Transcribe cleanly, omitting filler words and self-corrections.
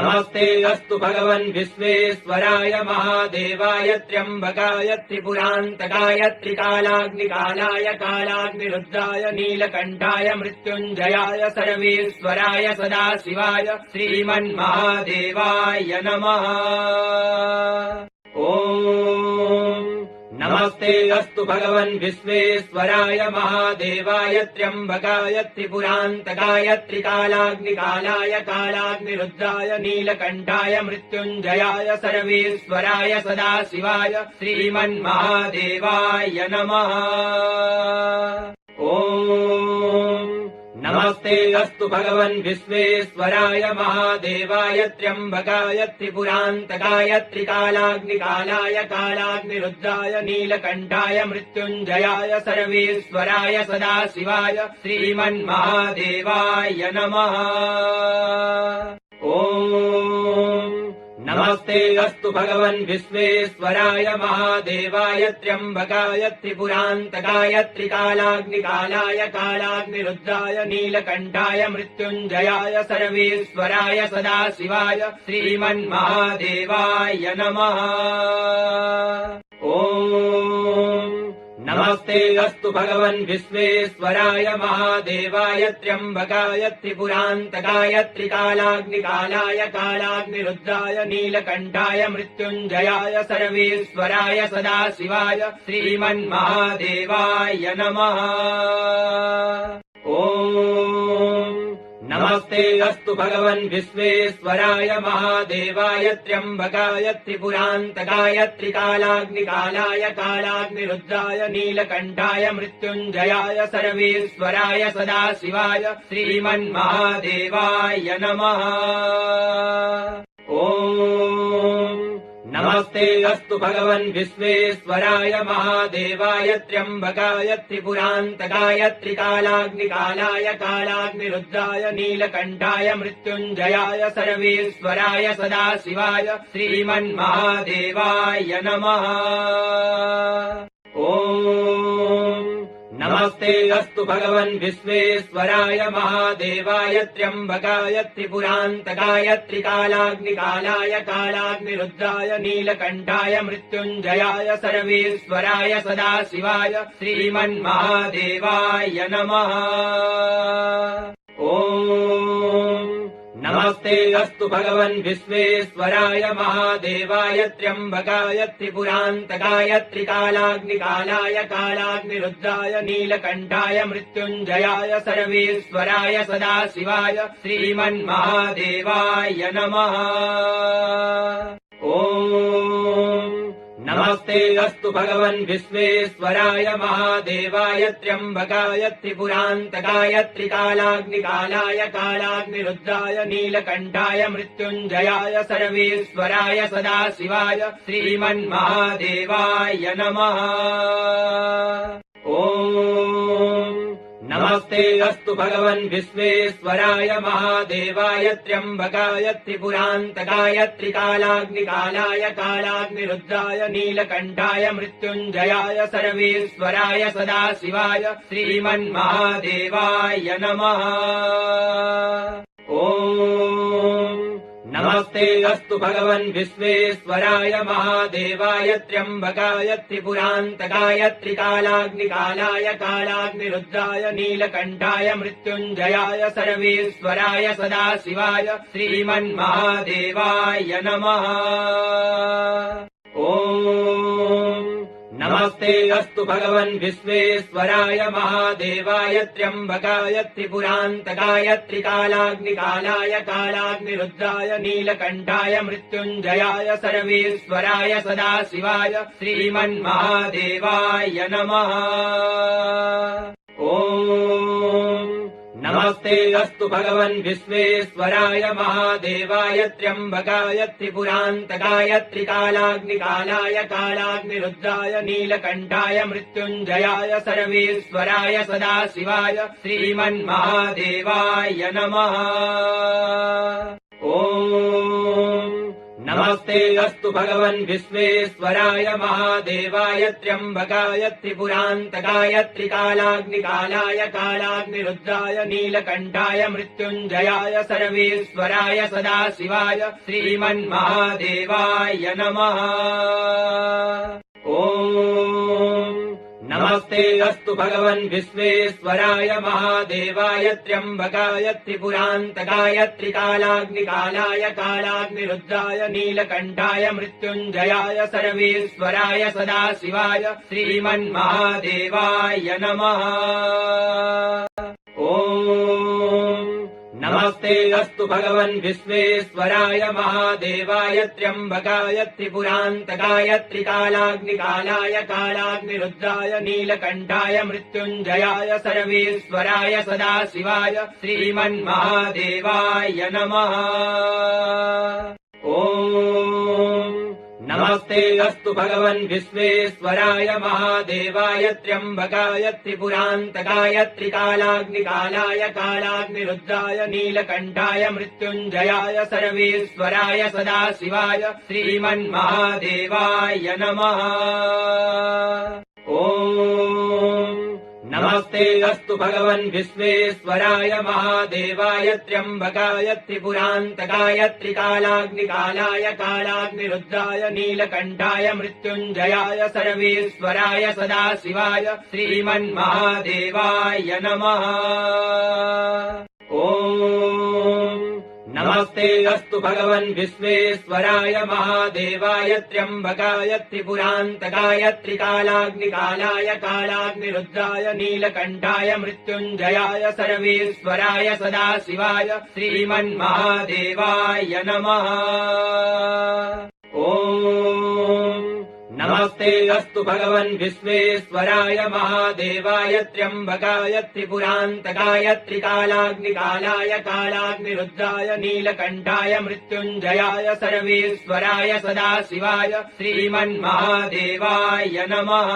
नमस्ते अस्तु भगवन् विश्वेश्वराय महादेवाय त्र्यम्बकाय त्रिपुरान्तकाय त्रिकालाग्निकालाय कालाग्निरुद्राय नीलकण्ठाय मृत्युञ्जयाय सर्वेश्वराय सदाशिवाय श्रीमन्महादेवाय नमः। ॐ नमस्ते अस्तु भगवन् विश्वेश्वराय महादेवाय त्र्यम्बकाय त्रिपुरान्तकाय त्रिकालाग्निकालाय कालाग्निरुद्राय नीलकण्ठाय मृत्युञ्जयाय सर्वेश्वराय सदाशिवाय श्रीमन्महादेवाय नमः। ॐ नमस्ते अस्तु भगवन् विश्वेश्वराय महादेवाय त्र्यम्बकाय त्रिपुरान्तकाय त्रिकालाग्निकालाय कालाग्निरुद्राय नीलकण्ठाय मृत्युञ्जयाय सर्वेश्वराय सदाशिवाय श्रीमन्महादेवाय नमः। ॐ नमस्ते अस्तु भगवन् विश्वेश्वराय महादेवाय त्र्यम्बकाय त्रिपुरान्तकाय त्रिकालाग्निकालाय कालाग्निरुद्राय नीलकण्ठाय मृत्युञ्जयाय सर्वेश्वराय सदाशिवाय श्रीमन्महादेवाय नमः। ॐ नमस्ते अस्तु भगवन् विश्वेश्वराय महादेवाय त्र्यम्बकाय त्रिपुरान्तकाय त्रिकालाग्निकालाय कालाग्निरुद्राय नीलकण्ठाय मृत्युञ्जयाय सर्वेश्वराय सदाशिवाय श्रीमन्महादेवाय नमः। ॐ नमस्ते अस्तु भगवन् विश्वेश्वराय महादेवाय त्र्यम्बकाय त्रिपुरान्तकाय त्रिकालाग्निकालाय कालाग्निरुद्राय नीलकण्ठाय मृत्युञ्जयाय सर्वेश्वराय सदाशिवाय श्रीमन्महादेवाय नमः। ॐ नमस्ते अस्तु भगवन् विश्वेश्वराय महादेवाय त्र्यम्बकाय त्रिपुरान्तकाय त्रिकालाग्निकालाय कालाग्निरुद्राय नीलकण्ठाय मृत्युञ्जयाय सर्वेश्वराय सदाशिवाय श्रीमन्महादेवाय नमः। ॐ नमस्ते अस्तु भगवन् विश्वेश्वराय महादेवाय त्र्यम्बकाय त्रिपुरान्तकाय त्रिकालाग्निकालाय कालाग्निरुद्राय नीलकण्ठाय मृत्युञ्जयाय सर्वेश्वराय सदाशिवाय श्रीमन्महादेवाय नमः। ॐ नमस्ते अस्तु भगवन् विश्वेश्वराय महादेवाय त्र्यम्बकाय त्रिपुरान्तकाय त्रिकालाग्निकालाय कालाग्निरुद्राय नीलकण्ठाय मृत्युञ्जयाय सर्वेश्वराय सदाशिवाय श्रीमन्महादेवाय नमः। ॐ नमस्ते अस्तु भगवन् विश्वेश्वराय महादेवाय त्र्यम्बकाय त्रिपुरान्तकाय त्रिकालाग्निकालाय कालाग्निरुद्राय नीलकण्ठाय मृत्युञ्जयाय सर्वेश्वराय सदाशिवाय श्रीमन्महादेवाय नमः। ॐ नमस्ते अस्तु भगवन् विश्वेश्वराय महादेवाय त्र्यम्बकाय त्रिपुरान्तकाय त्रिकालाग्निकालाय कालाग्निरुद्राय नीलकण्ठाय मृत्युञ्जयाय सर्वेश्वराय सदाशिवाय श्रीमन्महादेवाय नमः। ॐ नमस्ते अस्तु भगवन् विश्वेश्वराय महादेवाय त्र्यम्बकाय त्रिपुरान्तकाय त्रिकालाग्निकालाय कालाग्निरुद्राय नीलकण्ठाय मृत्युञ्जयाय सर्वेश्वराय सदाशिवाय श्रीमन्महादेवाय नमः। ॐ नमस्ते अस्तु भगवन् विश्वेश्वराय महादेवाय त्र्यम्बकाय त्रिपुरान्तकाय त्रिकालाग्निकालाय कालाग्निरुद्राय नीलकण्ठाय मृत्युञ्जयाय सर्वेश्वराय सदाशिवाय श्रीमन्महादेवाय नमः। ॐ नमस्ते अस्तु भगवन् विश्वेश्वराय महादेवाय त्र्यम्बकाय त्रिपुरान्तकाय त्रिकालाग्निकालाय कालाग्निरुद्राय नीलकण्ठाय मृत्युञ्जयाय सर्वेश्वराय सदाशिवाय श्रीमन्महादेवाय नमः। ॐ नमस्ते नमस्ते अस्तु भगवन् विश्वेश्वराय महादेवाय त्र्यम्बकाय त्रिपुरान्तकाय त्रिकालाग्निकालाय कालाग्निरुद्राय नीलकण्ठाय मृत्युञ्जयाय सर्वेश्वराय सदाशिवाय श्रीमन्महादेवाय नमः। ॐ नमस्ते अस्तु भगवन् विश्वेश्वराय महादेवाय त्र्यम्बकाय त्रिपुरान्तकाय त्रिकालाग्निकालाय कालाग्निरुद्राय नीलकण्ठाय मृत्युञ्जयाय सर्वेश्वराय सदाशिवाय श्रीमन्महादेवाय नमः। ॐ नमस्ते अस्तु भगवन् विश्वेश्वराय महादेवाय त्र्यम्बकाय त्रिपुरान्तकाय त्रिकालाग्निकालाय कालाग्निरुद्राय नीलकण्ठाय मृत्युञ्जयाय सर्वेश्वराय सदाशिवाय श्रीमन्महादेवाय नमः। ॐ नमस्ते अस्तु भगवन् विश्वेश्वराय महादेवाय त्र्यम्बकाय त्रिपुरान्तकाय त्रिकालाग्निकालाय कालाग्निरुद्राय नीलकण्ठाय मृत्युञ्जयाय सर्वेश्वराय सदाशिवाय श्रीमन्महादेवाय नमः। ॐ नमस्ते अस्तु भगवन् विश्वेश्वराय महादेवाय त्र्यम्बकाय त्रिपुरान्तकाय त्रिकालाग्निकालाय कालाग्निरुद्राय नीलकण्ठाय मृत्युञ्जयाय सर्वेश्वराय सदाशिवाय श्रीमन्महादेवाय नमः। ॐ नमस्ते अस्तु भगवन् विश्वेश्वराय महादेवाय त्र्यम्बकाय त्रिपुरान्तकाय त्रिकालाग्निकालाय कालाग्निरुद्राय नीलकण्ठाय मृत्युञ्जयाय सर्वेश्वराय सदाशिवाय श्रीमन्महादेवाय नमः। ॐ नमस्ते अस्तु भगवन् विश्वेश्वराय महादेवाय त्र्यम्बकाय त्रिपुरान्तकाय त्रिकालाग्निकालाय कालाग्निरुद्राय नीलकण्ठाय मृत्युञ्जयाय सर्वेश्वराय सदाशिवाय श्रीमन्महादेवाय नमः।